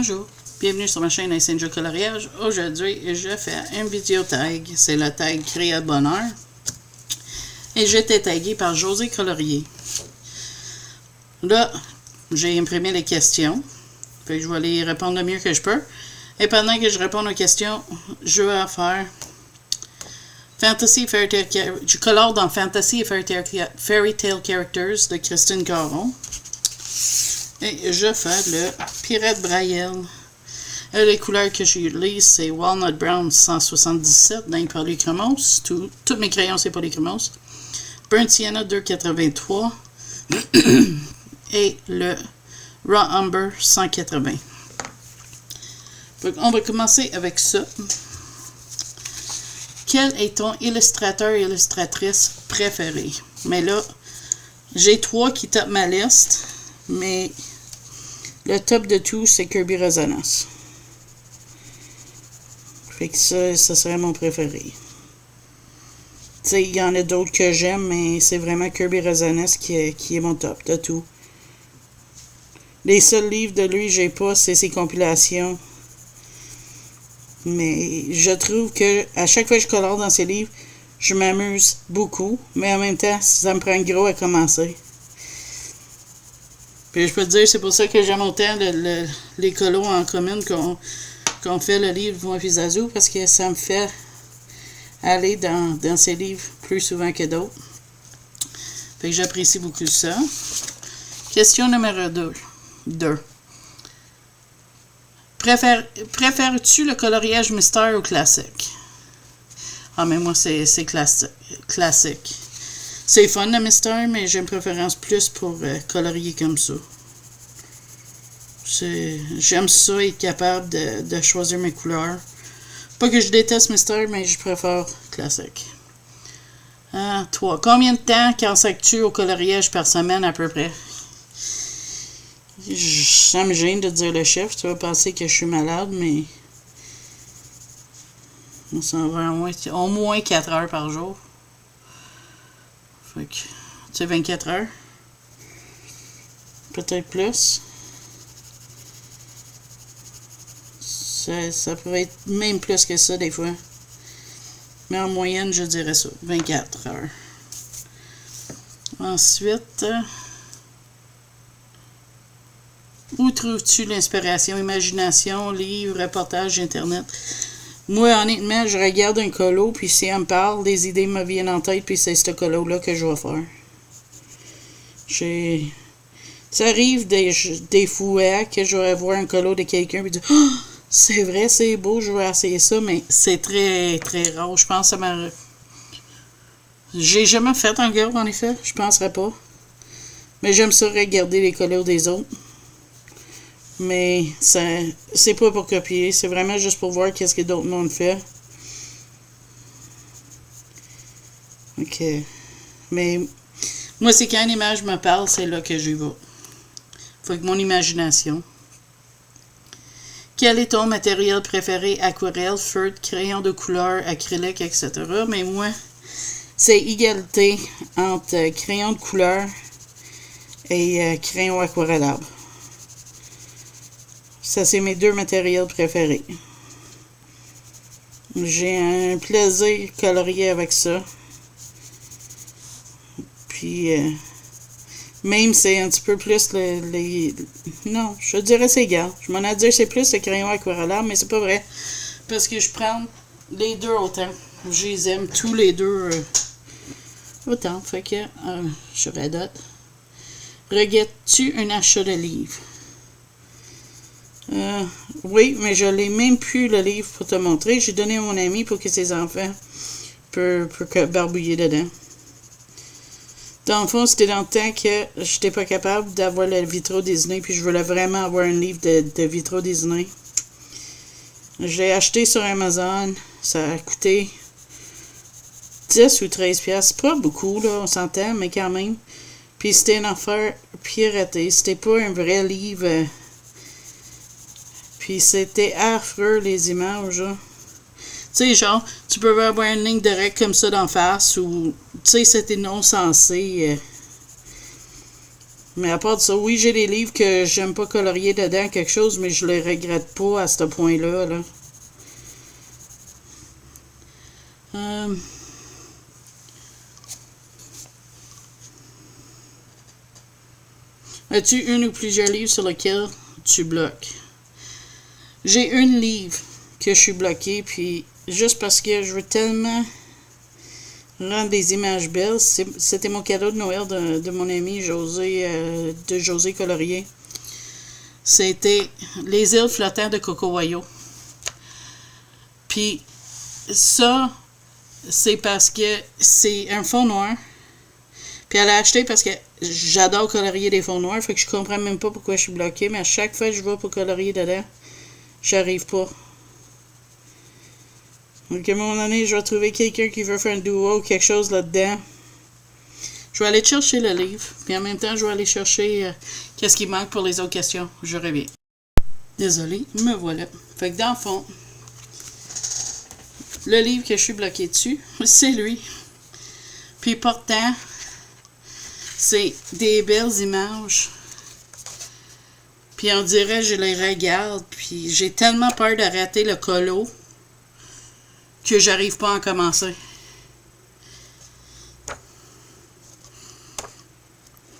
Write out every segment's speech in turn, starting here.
Bonjour, bienvenue sur ma chaîne SNJ Coloriage. Aujourd'hui, je fais un vidéo tag. C'est le tag Créa de Bonheur. Et j'ai été tagué par José Colorier. Là, j'ai imprimé les questions. Fait que je vais les répondre le mieux que je peux. Et pendant que je réponds aux questions, je vais faire Fantasy Fairy Tale. Je colore dans Fantasy et Fairy Tale Characters de Christine Caron. Et je fais le Pirate Braille. Les couleurs que j'utilise, c'est Walnut Brown 177 dans Polychromos. Tous mes crayons, c'est Polychromos. Burnt Sienna 283. Et le Raw Umber 180. Donc, on va commencer avec ça. Quel est ton illustrateur et illustratrice préféré? Mais là, j'ai 3 qui tapent ma liste, mais le top de tout, c'est Kirby Resonance. Fait que ça serait mon préféré. Tu sais, il y en a d'autres que j'aime, mais c'est vraiment Kirby Resonance qui est mon top de tout. Les seuls livres de lui que j'ai pas, c'est ses compilations. Mais je trouve que à chaque fois que je colore dans ses livres, je m'amuse beaucoup, mais en même temps, ça me prend gros à commencer. Puis je peux te dire, c'est pour ça que j'aime autant les colos en commune qu'on fait le livre Moi puis Zazou, parce que ça me fait aller dans ses livres plus souvent que d'autres. Fait que j'apprécie beaucoup ça. Question numéro 2. Préfères-tu le coloriage mystère ou classique? Ah, mais moi, c'est classique. C'est fun le mystère, mais j'ai une préférence plus pour colorier comme ça. J'aime ça, être capable de choisir mes couleurs. Pas que je déteste mystère, mais je préfère classique. 3. Combien de temps consacres-tu au coloriage par semaine à peu près? Ça me gêne de dire le chiffre. Tu vas penser que je suis malade, mais ça va au moins 4 heures par jour. Fait que, tu sais, 24 heures. Peut-être plus. Ça pourrait être même plus que ça des fois. Mais en moyenne, je dirais ça. 24 heures. Ensuite, où trouves-tu l'inspiration? Imagination, livres, reportages, internet? Moi, honnêtement, je regarde un colo, puis si elle me parle, des idées me viennent en tête, puis c'est ce colo-là que je vais faire. Ça arrive des fois que je vais voir un colo de quelqu'un, puis dire « Oh, c'est vrai, c'est beau, je vais essayer ça », mais c'est très, très rare. Je pense que ça m'a... J'ai jamais fait un gars, en effet, je penserais pas. Mais j'aime ça regarder les colos des autres. Mais c'est pas pour copier, c'est vraiment juste pour voir qu'est-ce que d'autres monde fait. Ok. Mais moi, c'est quand une image me parle, c'est là que j'y vais. Faut que mon imagination. Quel est ton matériel préféré? Aquarelle, feutre, crayon de couleur, acrylique, etc. Mais moi, c'est égalité entre crayon de couleur et crayon aquarellable. Ça, c'est mes 2 matériels préférés. J'ai un plaisir colorier avec ça. Puis, même c'est un petit peu plus non, je dirais c'est égal. Je m'en ai dit c'est plus le crayon aquarellable, mais c'est pas vrai. Parce que je prends les 2 autant. Je les aime tous les 2 autant. Fait que, je radote. Regrettes-tu un achat de livre? Oui, mais je l'ai même plus le livre pour te montrer. J'ai donné à mon ami pour que ses enfants peuvent barbouiller dedans. Dans le fond, c'était dans le temps que j'étais pas capable d'avoir le Vitro Disney, puis je voulais vraiment avoir un livre de Vitro Disney. J'ai acheté sur Amazon. Ça a coûté 10 ou 13 piastres. Pas beaucoup, là, on s'entend, mais quand même. Puis c'était une affaire piratée. C'était pas un vrai livre. Puis c'était affreux, les images. Tu sais, genre, tu peux avoir une ligne directe comme ça d'en face, ou, tu sais, c'était non censé. Mais à part de ça, oui, j'ai des livres que j'aime pas colorier dedans quelque chose, mais je les regrette pas à ce point-là. Là. As-tu une ou plusieurs livres sur lesquels tu bloques? J'ai une livre que je suis bloquée, puis juste parce que je veux tellement rendre des images belles. C'était mon cadeau de Noël de mon ami José, de José Colorier. C'était Les îles flottantes de Cocowayo. Puis ça, c'est parce que c'est un fond noir. Puis elle a acheté parce que j'adore colorier des fonds noirs, fait que je comprends même pas pourquoi je suis bloquée, mais à chaque fois que je vais pour colorier dedans, j'arrive pas. Donc à un moment donné, je vais trouver quelqu'un qui veut faire un duo ou quelque chose là-dedans. Je vais aller chercher le livre, puis en même temps, je vais aller chercher qu'est-ce qui manque pour les autres questions. Je reviens. Désolée, me voilà. Fait que dans le fond, le livre que je suis bloqué dessus, c'est lui. Puis pourtant, c'est des belles images. Puis on dirait, je les regarde, puis j'ai tellement peur de rater le colo que j'arrive pas à en commencer.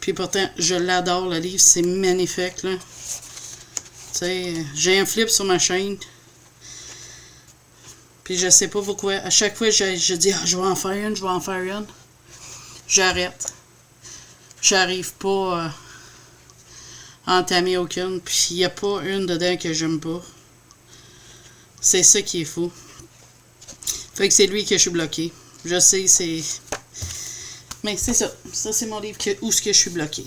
Puis pourtant, je l'adore, le livre, c'est magnifique, là. Tu sais, j'ai un flip sur ma chaîne. Puis je sais pas pourquoi. À chaque fois, je dis, je vais en faire une, je vais en faire une. J'arrête. J'arrive pas à entamer aucune. Puis il n'y a pas une dedans que j'aime pas. C'est ça qui est fou. Fait que c'est lui que je suis bloqué. Je sais, c'est... Mais c'est ça. Ça, c'est mon livre où ce que je suis bloqué.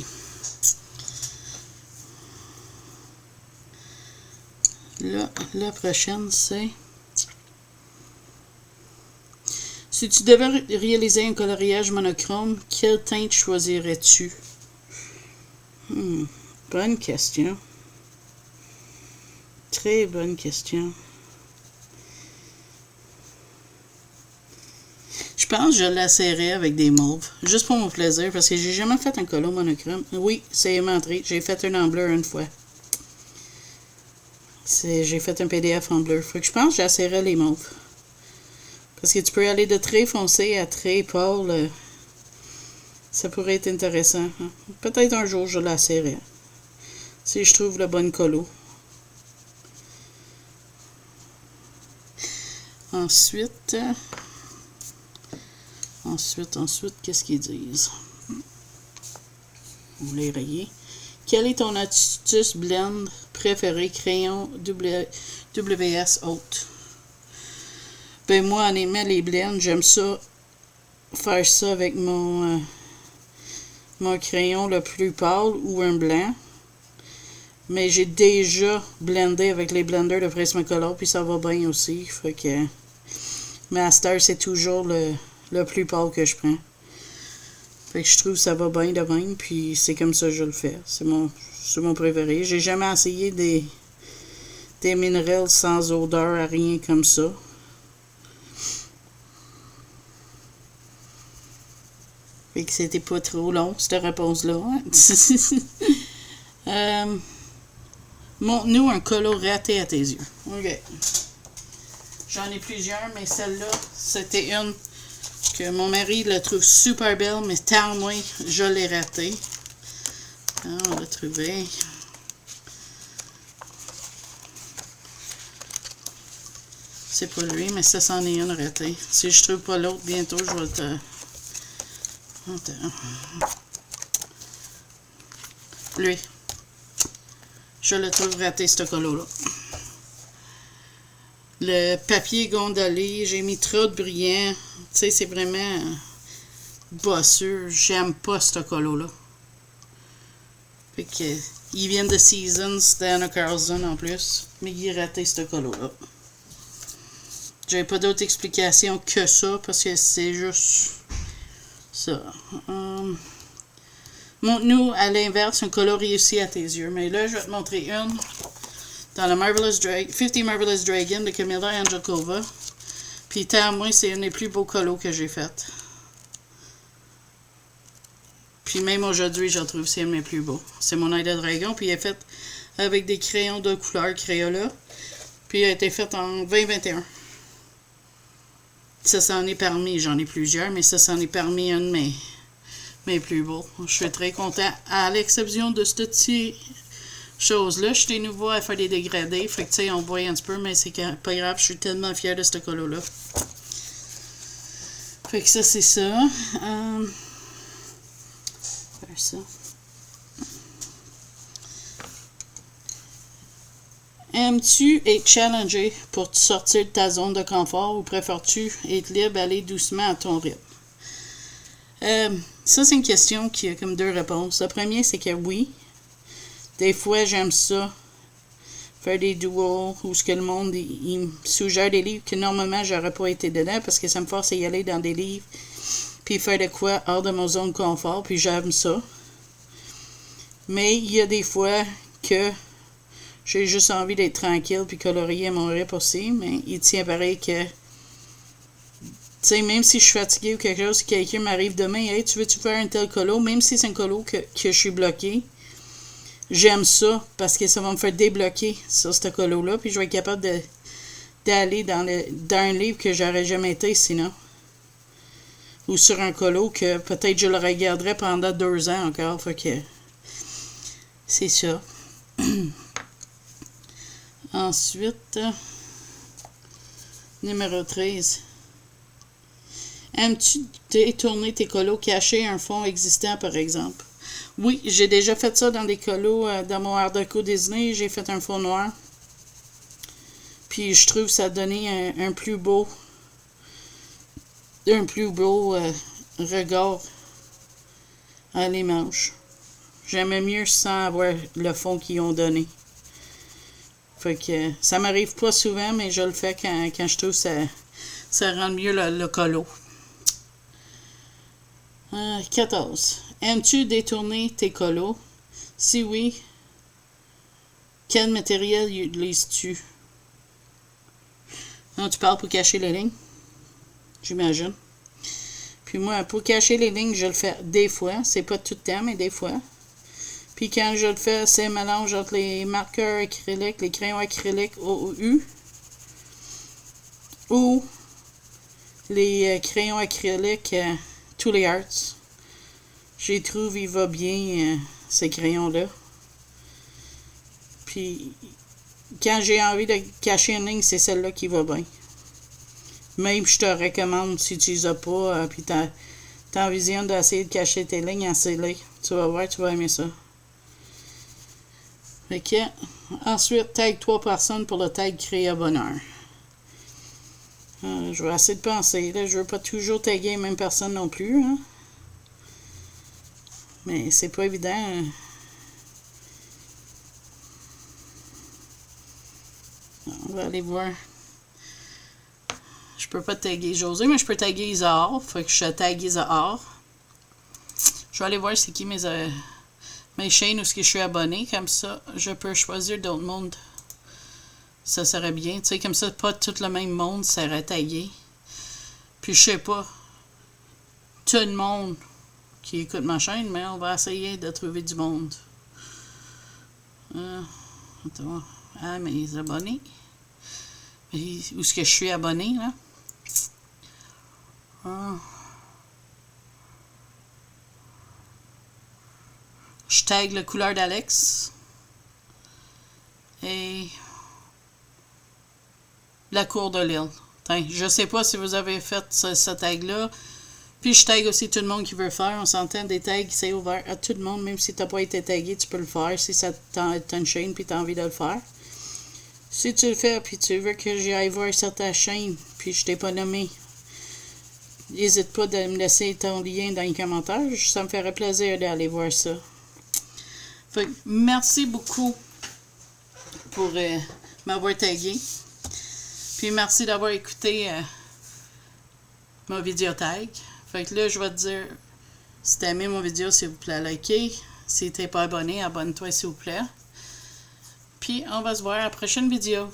Là, la prochaine, c'est... Si tu devais réaliser un coloriage monochrome, quelle teinte choisirais-tu? Bonne question. Très bonne question. Je pense que je l'asserrais avec des mauves, juste pour mon plaisir, parce que j'ai jamais fait un colo monochrome. Oui, c'est aimanté. J'ai fait un en bleu une fois. J'ai fait un PDF en bleu. Fait que je pense que j'asserrais les mauves. Parce que tu peux aller de très foncé à très pâle. Ça pourrait être intéressant. Hein? Peut-être un jour je l'asserrais. Si je trouve le bon colo. Ensuite, qu'est-ce qu'ils disent? On va les rayer. Quel est ton astuce blend préféré crayon WS haute? Ben moi, honnêtement, les blends, j'aime ça faire ça avec mon crayon le plus pâle ou un blanc. Mais j'ai déjà blendé avec les blenders de Prismacolor, puis ça va bien aussi. Fait que Master, c'est toujours le plus pâle que je prends. Fait que je trouve que ça va bien de même, puis c'est comme ça que je le fais. C'est mon préféré. J'ai jamais essayé des minérales sans odeur à rien comme ça. Fait que c'était pas trop long, cette réponse-là. Hein? Montre-nous un colo raté à tes yeux. OK. J'en ai plusieurs, mais celle-là, c'était une que mon mari la trouve super belle, mais tant moins, je l'ai ratée. Ah, on l'a trouvé. C'est pas lui, mais ça, c'en est une ratée. Si je trouve pas l'autre, bientôt, je vais te... Attends. Lui. Je le trouve raté, ce colo-là. Le papier gondolé, j'ai mis trop de brillant. Tu sais, c'est vraiment bosseux. J'aime pas ce colo-là. Fait que, ils viennent de Seasons, d'Anna Carlson en plus. Mais il est raté, ce colo-là. J'avais pas d'autre explication que ça, parce que c'est juste... ça. Montre-nous à l'inverse un colo réussi à tes yeux. Mais là, je vais te montrer une dans le 50 Marvelous Dragon de Camilla Angelkova. Puis, tant à moi, c'est un des plus beaux colos que j'ai fait. Puis même aujourd'hui, je trouve que c'est un de mes plus beaux. C'est mon Eye de Dragon, puis il est fait avec des crayons de couleur Crayola. Puis il a été fait en 2021. Ça s'en est parmi, j'en ai plusieurs, mais ça s'en est parmi un de mes plus beaux. Je suis très content. À l'exception de cette petite chose-là, je suis nouveau à faire des dégradés. Fait que tu sais, on voit un petit peu, mais c'est pas grave, je suis tellement fière de ce colo-là. Fait que ça, c'est ça. Faire ça. Aimes-tu être challengé pour te sortir de ta zone de confort ou préfères-tu être libre, aller doucement à ton rythme? Ça, c'est une question qui a comme deux réponses. Le premier, c'est que oui. Des fois, j'aime ça. Faire des duos où ce que le monde il me suggère des livres que normalement, j'aurais pas été dedans parce que ça me force à y aller dans des livres puis faire de quoi hors de mon zone de confort, puis j'aime ça. Mais il y a des fois que j'ai juste envie d'être tranquille puis colorier mon rythme aussi, mais il tient pareil que, tu sais, même si je suis fatiguée ou quelque chose, si quelqu'un m'arrive demain, hey, tu veux-tu faire un tel colo, même si c'est un colo que je suis bloqué, j'aime ça parce que ça va me faire débloquer sur ce colo-là, puis je vais être capable d'aller dans un livre que j'aurais jamais été sinon. Ou sur un colo que peut-être je le regarderais pendant 2 ans encore, fait que c'est ça. Ensuite, numéro 13. Aimes-tu détourner tes colos, cacher un fond existant, par exemple? Oui, j'ai déjà fait ça dans des colos. Dans mon Art Deco Disney, j'ai fait un fond noir. Puis je trouve que ça a donné un plus beau regard à l'image. J'aimais mieux sans avoir le fond qu'ils ont donné. Fait que ça m'arrive pas souvent, mais je le fais quand je trouve que ça rend mieux le colo. 14. Aimes-tu détourner tes colos? Si oui, quel matériel utilises-tu? Non, tu parles pour cacher les lignes? J'imagine. Puis moi, pour cacher les lignes, je le fais des fois. C'est pas tout le temps, mais des fois. Puis quand je le fais, c'est un mélange entre les marqueurs acryliques, les crayons acryliques OU ou les crayons acryliques tous les Arts. Je trouve il va bien ces crayons-là. Puis quand j'ai envie de cacher une ligne, c'est celle-là qui va bien. Même je te recommande si tu les as pas, puis t'envisionnes d'essayer de cacher tes lignes en scellé. Tu vas voir, tu vas aimer ça. Fait que, ensuite, tag 3 personnes pour le tag créer à bonheur. Je vais essayer de penser. Là, je veux pas toujours taguer les mêmes personnes non plus. Hein. Mais c'est pas évident. On va aller voir. Je peux pas taguer José, mais je peux taguer Isahar. Fait que je tag Isahar. Je vais aller voir c'est qui mes chaînes où ce que je suis abonné. Comme ça, je peux choisir d'autres mondes. Ça serait bien. Tu sais, comme ça, pas tout le même monde serait tagué. Puis je sais pas tout le monde qui écoute ma chaîne, mais on va essayer de trouver du monde. Attends. Ah, mes abonnés. Où est-ce que je suis abonné, là? Je tag la couleur d'Alex. Et la cour de l'île. Je sais pas si vous avez fait ce tag-là. Puis je tag aussi tout le monde qui veut faire. On s'entend des tags, c'est ouvert à tout le monde. Même si tu n'as pas été tagué, tu peux le faire. Si ça t'as une chaîne et tu as envie de le faire. Si tu le fais puis tu veux que j'aille voir sur ta chaîne puis je t'ai pas nommé, n'hésite pas de me laisser ton lien dans les commentaires. Ça me ferait plaisir d'aller voir ça. Fait que merci beaucoup pour m'avoir tagué. Puis merci d'avoir écouté ma vidéo tag. Fait que là, je vais te dire, si t'as aimé mon vidéo, s'il vous plaît, likez. Si t'es pas abonné, abonne-toi s'il vous plaît. Puis on va se voir à la prochaine vidéo.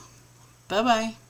Bye bye!